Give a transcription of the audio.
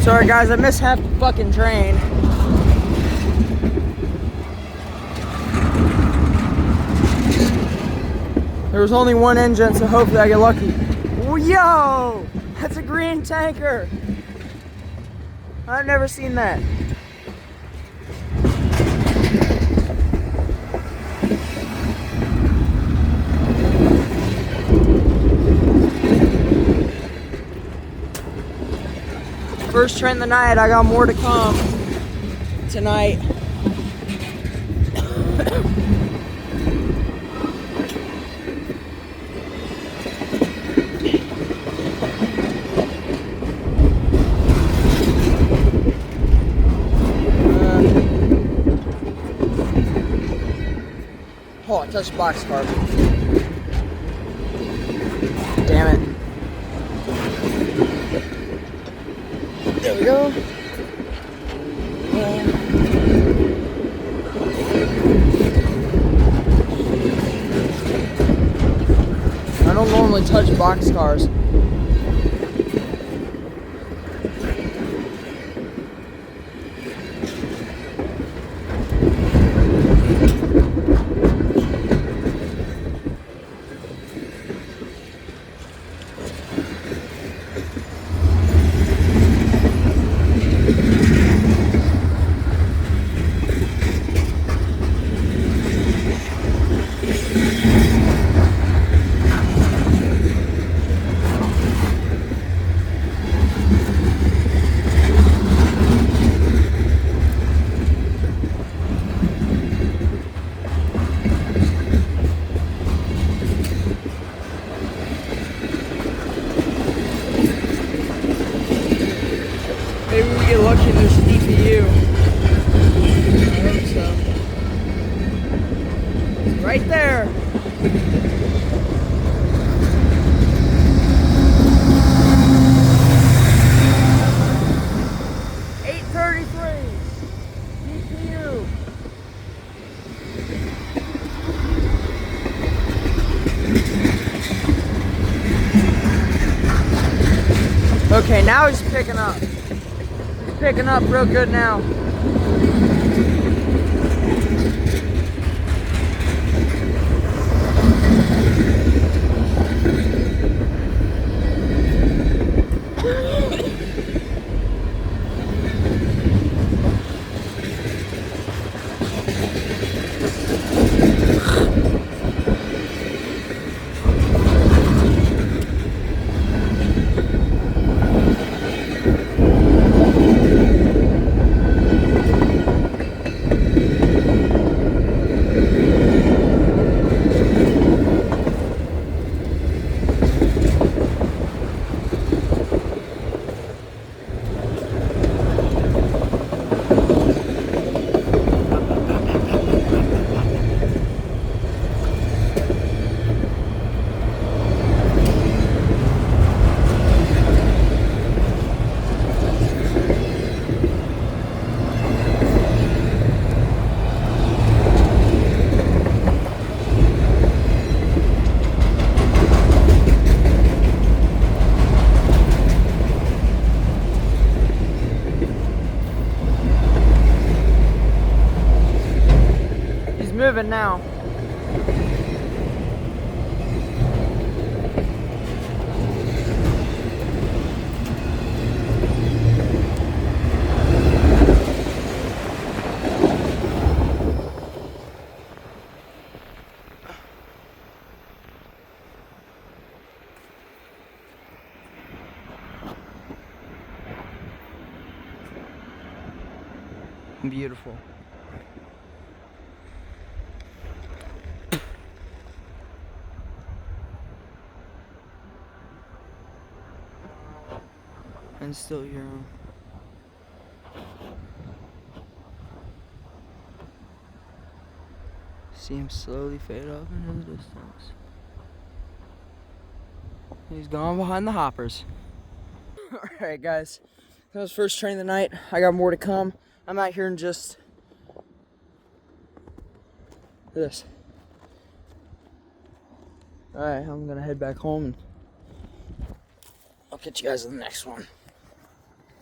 Sorry guys, I missed half the fucking train. There was only one engine, so hopefully I get lucky. Oh, yo! That's a green tanker! I've never seen that. First train of the night, I got more to come tonight. Oh, I touched the boxcar. Damn it. There we go. I don't normally touch boxcars. Maybe we get lucky and there's DPU. I hope so. It's right there. DPU. Okay, now he's picking up. Picking up real good now. Moving now. Beautiful. And still here. See him slowly fade off into the distance. He's gone behind the hoppers. Alright guys, that was first train of the night. I got more to come. I'm out here in just this. Alright, I'm gonna head back home and I'll catch you guys in the next one.